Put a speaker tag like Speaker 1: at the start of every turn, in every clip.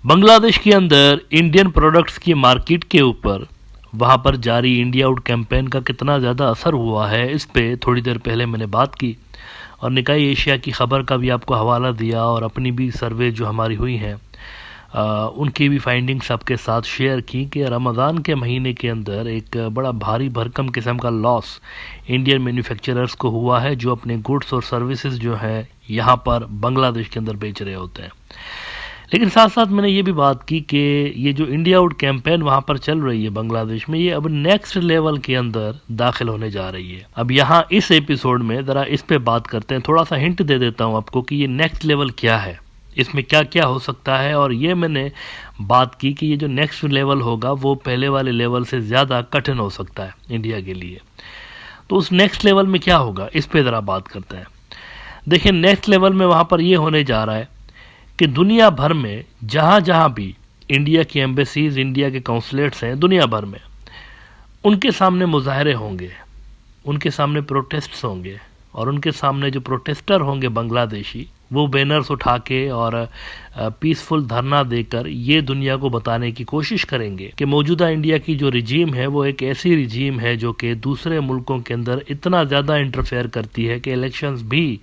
Speaker 1: बांग्लादेश के अंदर Indian products की मार्केट के ऊपर वहाँ पर जारी इंडिया आउट कैंपेन का कितना ज़्यादा असर हुआ है, इस पे थोड़ी देर पहले मैंने बात की और निकाय एशिया की ख़बर का भी आपको हवाला दिया और अपनी भी सर्वे जो हमारी हुई हैं उनकी भी फाइंडिंग्स आपके साथ शेयर की कि रमज़ान के महीने के अंदर एक बड़ा भारी भरकम किस्म का लॉस इंडियन मैन्युफैक्चरर्स को हुआ है जो अपने गुड्स और सर्विसेज जो है यहाँ पर बांग्लादेश के अंदर बेच रहे होते हैं। लेकिन साथ साथ मैंने ये भी बात की कि ये जो इंडिया आउट कैंपेन वहाँ पर चल रही है बांग्लादेश में, ये अब नेक्स्ट लेवल के अंदर दाखिल होने जा रही है। अब यहाँ इस एपिसोड में ज़रा इस पे बात करते हैं, थोड़ा सा हिंट दे देता हूँ आपको कि ये नेक्स्ट लेवल क्या है, इसमें क्या क्या हो सकता है। और ये मैंने बात की कि ये जो नेक्स्ट लेवल होगा वो पहले वाले लेवल से ज़्यादा कठिन हो सकता है इंडिया के लिए। तो उस नेक्स्ट लेवल में क्या होगा, इस पर ज़रा बात करते हैं। देखिए, नेक्स्ट लेवल में वहाँ पर ये होने जा रहा है कि दुनिया भर में जहाँ जहाँ भी इंडिया की एम्बेसीज, इंडिया के कौंसलेट्स हैं दुनिया भर में, उनके सामने मुजाहरे होंगे, उनके सामने प्रोटेस्ट्स होंगे और उनके सामने जो प्रोटेस्टर होंगे बांग्लादेशी, वो बैनर्स उठा के और पीसफुल धरना देकर ये दुनिया को बताने की कोशिश करेंगे कि मौजूदा इंडिया की जो रिजीम है वो एक ऐसी रिजीम है जो कि दूसरे मुल्कों के अंदर इतना ज़्यादा इंटरफेयर करती है कि इलेक्शंस भी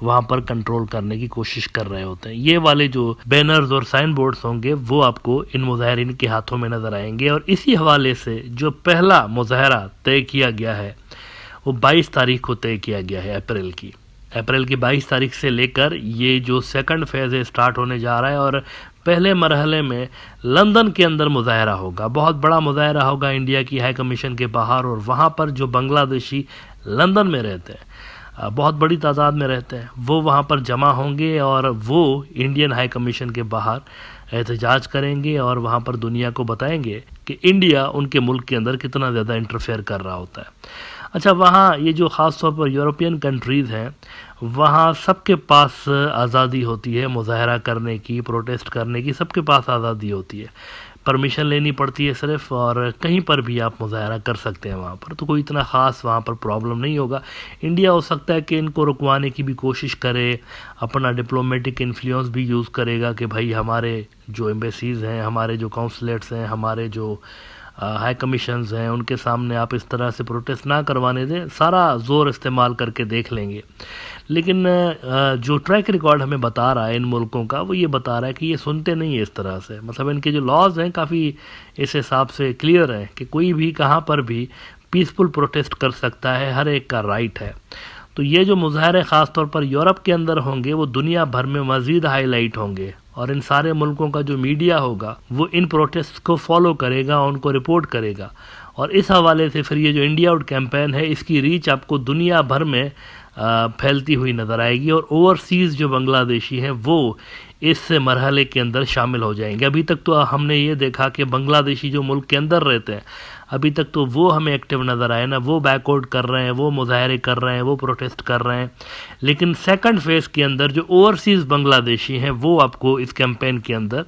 Speaker 1: वहाँ पर कंट्रोल करने की कोशिश कर रहे होते हैं। ये वाले जो बैनर्स और साइन बोर्ड्स होंगे वो आपको इन मुजाहरीन के हाथों में नजर आएंगे। और इसी हवाले से जो पहला मुजाहरा तय किया गया है वो 22 तारीख को तय किया गया है, अप्रैल की 22 तारीख से लेकर ये जो सेकंड फेज है स्टार्ट होने जा रहा है। और पहले मरहले में लंदन के अंदर मुजाहरा होगा, बहुत बड़ा मुजाहरा होगा इंडिया की हाई कमीशन के बाहर। और वहाँ पर जो बांग्लादेशी लंदन में रहते हैं, बहुत बड़ी तादाद में रहते हैं, वो वहाँ पर जमा होंगे और वो इंडियन हाई कमीशन के बाहर एहतजाज करेंगे और वहाँ पर दुनिया को बताएंगे कि इंडिया उनके मुल्क के अंदर कितना ज़्यादा इंटरफेयर कर रहा होता है। अच्छा, वहाँ ये जो ख़ास तौर पर यूरोपियन कंट्रीज़ हैं, वहाँ सबके पास आज़ादी होती है मुजाहरा करने की, प्रोटेस्ट करने की, सबके पास आज़ादी होती है, परमिशन लेनी पड़ती है सिर्फ, और कहीं पर भी आप मुजाहरा कर सकते हैं वहाँ पर, तो कोई इतना ख़ास वहाँ पर प्रॉब्लम नहीं होगा। इंडिया हो सकता है कि इनको रुकवाने की भी कोशिश करे, अपना डिप्लोमेटिक इन्फ्लुएंस भी यूज़ करेगा कि भाई हमारे जो एम्बेसीज़ हैं, हमारे जो कौंसलेट्स हैं, हमारे जो हाई कमीशंस हैं, उनके सामने आप इस तरह से प्रोटेस्ट ना करवाने दें, सारा ज़ोर इस्तेमाल करके देख लेंगे। लेकिन जो ट्रैक रिकॉर्ड हमें बता रहा है इन मुल्कों का, वो ये बता रहा है कि ये सुनते नहीं है इस तरह से। मतलब इनके जो लॉज हैं काफ़ी इस हिसाब से क्लियर हैं कि कोई भी कहाँ पर भी पीसफुल प्रोटेस्ट कर सकता है, हर एक का राइट है। तो ये जो मुजाहरे ख़ास तौर पर यूरोप के अंदर होंगे वो दुनिया भर में मज़ीद हाईलाइट होंगे और इन सारे मुल्कों का जो मीडिया होगा वो इन प्रोटेस्ट को फॉलो करेगा, उनको रिपोर्ट करेगा। और इस हवाले से फिर ये जो इंडिया आउट कैंपेन है, इसकी रीच आपको दुनिया भर में फैलती हुई नज़र आएगी और ओवरसीज़ जो बांग्लादेशी हैं वो इस मरहले के अंदर शामिल हो जाएंगे। अभी तक तो हमने ये देखा कि बांग्लादेशी जो मुल्क के अंदर रहते हैं, अभी तक तो वो हमें एक्टिव नज़र आए ना, वो बैकआउट कर रहे हैं, वो मुजाहरे कर रहे हैं, वो प्रोटेस्ट कर रहे हैं। लेकिन सेकंड फेज़ के अंदर जो ओवरसीज़ बांग्लादेशी हैं वो आपको इस कैंपेन के अंदर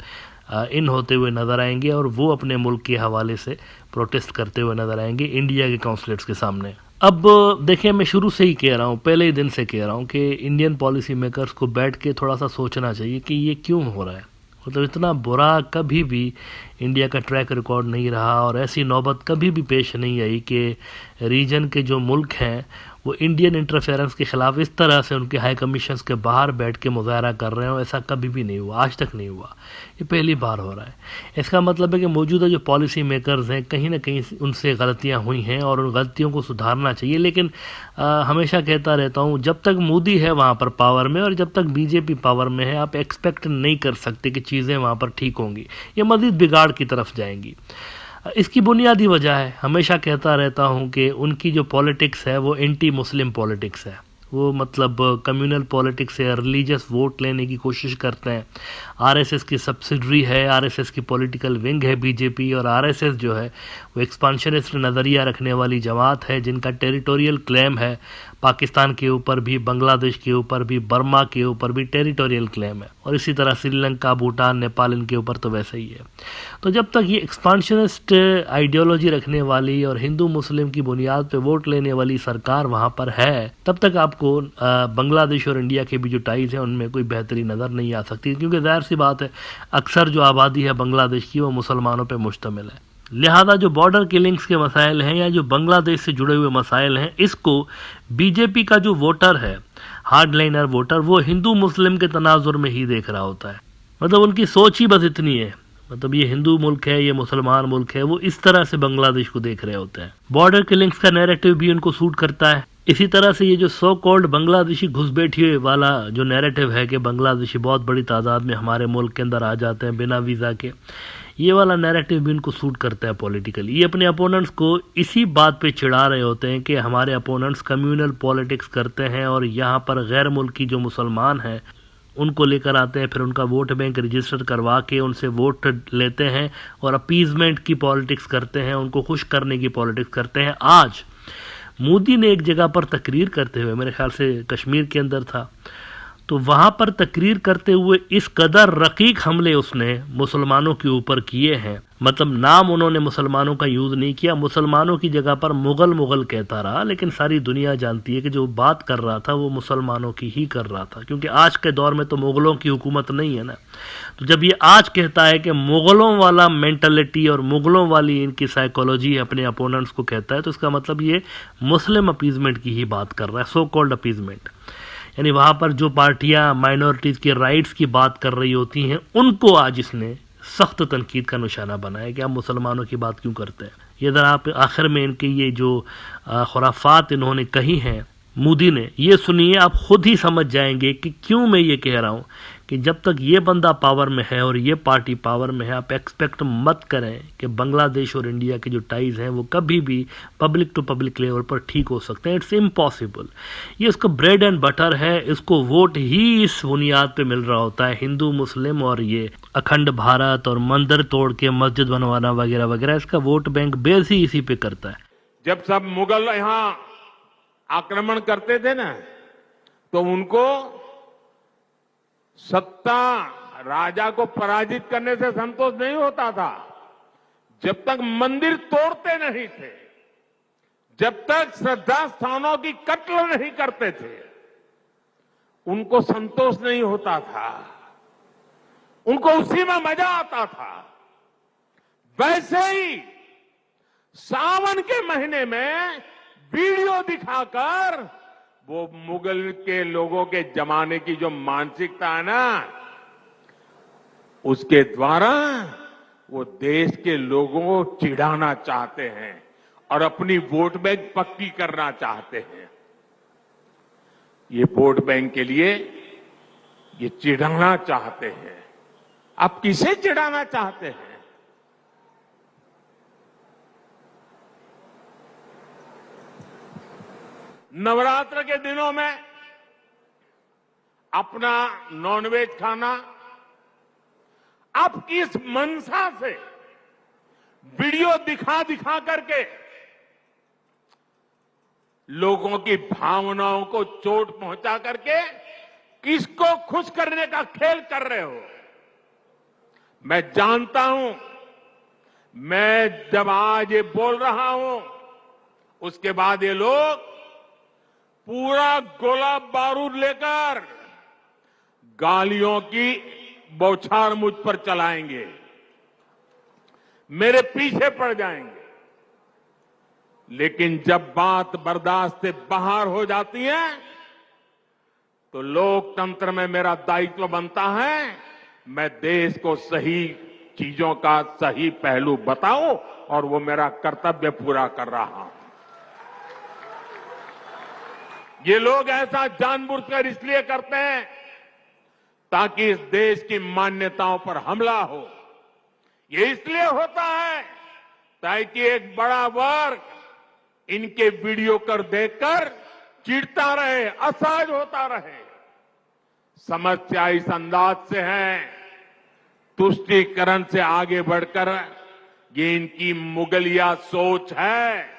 Speaker 1: इन होते हुए नज़र आएंगे और वो अपने मुल्क के हवाले से प्रोटेस्ट करते हुए नज़र आएंगे इंडिया के कौंसलेट्स के सामने। अब देखिए, मैं शुरू से ही कह रहा हूँ, पहले ही दिन से कह रहा हूँ कि इंडियन पॉलिसी मेकर्स को बैठ के थोड़ा सा सोचना चाहिए कि ये क्यों हो रहा है। मतलब इतना बुरा कभी भी इंडिया का ट्रैक रिकॉर्ड नहीं रहा और ऐसी नौबत कभी भी पेश नहीं आई कि रीजन के जो मुल्क हैं वो इंडियन इंटरफेरेंस के ख़िलाफ़ इस तरह से उनके हाई कमीशंस के बाहर बैठ के मुजाहरा कर रहे हो। ऐसा कभी भी नहीं हुआ, आज तक नहीं हुआ, ये पहली बार हो रहा है। इसका मतलब है कि मौजूदा जो पॉलिसी मेकर्स हैं कहीं ना कहीं उनसे गलतियां हुई हैं और उन गलतियों को सुधारना चाहिए। लेकिन हमेशा कहता रहता हूँ, जब तक मोदी है वहाँ पर पावर में और जब तक बीजेपी पावर में है, आप एक्सपेक्ट नहीं कर सकते कि चीज़ें वहाँ पर ठीक होंगी, ये मज़ीद बिगाड़ की तरफ जाएंगी। इसकी बुनियादी वजह है, हमेशा कहता रहता हूँ कि उनकी जो पॉलिटिक्स है वो एंटी मुस्लिम पॉलिटिक्स है। वो मतलब कम्युनल पॉलिटिक्स से रिलीजियस वोट लेने की कोशिश करते हैं। आरएसएस की सब्सिडरी है, आरएसएस की पॉलिटिकल विंग है बीजेपी, और आरएसएस जो है वो एक्सपांशनिस्ट नज़रिया रखने वाली जमात है जिनका टेरिटोरियल क्लेम है पाकिस्तान के ऊपर भी, बांग्लादेश के ऊपर भी, बर्मा के ऊपर भी टेरिटोरियल क्लेम है, और इसी तरह श्रीलंका, भूटान, नेपाल, इनके ऊपर तो वैसे ही है। तो जब तक ये एक्सपांशनिस्ट आइडियोलॉजी रखने वाली और हिंदू मुस्लिम की बुनियाद पे वोट लेने वाली सरकार वहाँ पर है, तब तक आपको बांग्लादेश और इंडिया के भी जो टाइज हैं उनमें कोई बेहतरी नज़र नहीं आ सकती, क्योंकि ज़ाहिर सी बात है अक्सर जो आबादी है बांग्लादेश की वो मुसलमानों पर मुश्तमिल है। लिहाजा जो बॉर्डर किलिंग्स के मसाइल हैं या जो बांग्लादेश से जुड़े हुए मसाइल हैं, इसको बीजेपी का जो वोटर है, हार्डलाइनर वोटर, वो हिंदू मुस्लिम के तनाजुर में ही देख रहा होता है। मतलब उनकी सोच ही बस इतनी है, मतलब ये हिंदू मुल्क है, ये मुसलमान मुल्क है, वो इस तरह से बांग्लादेश को देख रहे होते हैं। बॉर्डर किलिंग्स का नैरेटिव भी उनको सूट करता है। इसी तरह से ये जो सो कॉल्ड बांग्लादेशी घुसपैठिए वाला जो नैरेटिव है कि बांग्लादेशी बहुत बड़ी तादाद में हमारे मुल्क के अंदर आ जाते हैं बिना वीज़ा के, ये वाला नैरेटिव भी इनको सूट करता है पॉलिटिकली। ये अपने अपोनेंट्स को इसी बात पे चिढ़ा रहे होते हैं कि हमारे अपोनेंट्स कम्युनल पॉलिटिक्स करते हैं और यहाँ पर गैर मुल्की जो मुसलमान हैं उनको लेकर आते हैं, फिर उनका वोट बैंक रजिस्टर करवा के उनसे वोट लेते हैं और अपीजमेंट की पॉलिटिक्स करते हैं, उनको खुश करने की पॉलिटिक्स करते हैं। आज मोदी ने एक जगह पर तकरीर करते हुए, मेरे ख्याल से कश्मीर के अंदर था, तो वहाँ पर तकरीर करते हुए इस कदर रकीक हमले उसने मुसलमानों के ऊपर किए हैं, मतलब नाम उन्होंने मुसलमानों का यूज़ नहीं किया, मुसलमानों की जगह पर मुगल मुगल कहता रहा, लेकिन सारी दुनिया जानती है कि जो बात कर रहा था वो मुसलमानों की ही कर रहा था, क्योंकि आज के दौर में तो मुगलों की हुकूमत नहीं है ना। तो जब ये आज कहता है कि मुगलों वाला मेंटलिटी और मुगलों वाली इनकी साइकोलॉजी अपने अपोनेंट्स को कहता है, तो इसका मतलब ये मुस्लिम अपीजमेंट की ही बात कर रहा है, सो कॉल्ड अपीजमेंट। यानी वहाँ पर जो पार्टियाँ माइनॉरिटीज़ के राइट्स की बात कर रही होती हैं उनको आज इसने सख्त तनकीद का निशाना बनाया कि आप मुसलमानों की बात क्यों करते हैं। ये अगर आप आखिर में इनके ये जो खुराफात इन्होंने कही हैं मोदी ने, ये सुनिए, आप खुद ही समझ जाएंगे कि क्यों मैं ये कह रहा हूँ कि जब तक ये बंदा पावर में है और ये पार्टी पावर में है, आप एक्सपेक्ट मत करें कि बांग्लादेश और इंडिया के जो टाइज हैं वो कभी भी पब्लिक टू पब्लिक लेवल पर ठीक हो सकते हैं। It's impossible. ये इसका ब्रेड एंड बटर है, इसको वोट ही इस बुनियाद पे मिल रहा होता है, हिंदू मुस्लिम और ये अखंड भारत और मंदिर तोड़ के मस्जिद बनवाना वगैरह वगैरह, इसका वोट बैंक बेस ही इसी पे करता है।
Speaker 2: जब सब मुगल यहाँ आक्रमण करते थे ना, तो उनको सत्ता राजा को पराजित करने से संतोष नहीं होता था। जब तक मंदिर तोड़ते नहीं थे, जब तक श्रद्धा स्थानों की कत्ल नहीं करते थे, उनको संतोष नहीं होता था, उनको उसी में मजा आता था। वैसे ही सावन के महीने में वीडियो दिखाकर वो मुगल के लोगों के जमाने की जो मानसिकता है ना, उसके द्वारा वो देश के लोगों को चिढ़ाना चाहते हैं और अपनी वोट बैंक पक्की करना चाहते हैं। ये वोट बैंक के लिए ये चिढ़ाना चाहते हैं। आप किसे चिढ़ाना चाहते हैं? नवरात्र के दिनों में अपना नॉनवेज खाना आप किस मंशा से वीडियो दिखा दिखा करके लोगों की भावनाओं को चोट पहुंचा करके किसको खुश करने का खेल कर रहे हो? मैं जानता हूं, मैं जब आज ये बोल रहा हूं, उसके बाद ये लोग पूरा गोला बारूद लेकर गालियों की बौछार मुझ पर चलाएंगे, मेरे पीछे पड़ जाएंगे। लेकिन जब बात बर्दाश्त से बाहर हो जाती है तो लोकतंत्र में मेरा दायित्व बनता है मैं देश को सही चीजों का सही पहलू बताऊं, और वो मेरा कर्तव्य पूरा कर रहा हूं। ये लोग ऐसा जानबूझकर इसलिए करते हैं ताकि इस देश की मान्यताओं पर हमला हो। ये इसलिए होता है ताकि एक बड़ा वर्ग इनके वीडियो कर देखकर चिढ़ता रहे, असहज होता रहे। समस्या इस अंदाज से है, तुष्टीकरण से आगे बढ़कर ये इनकी मुगलिया सोच है।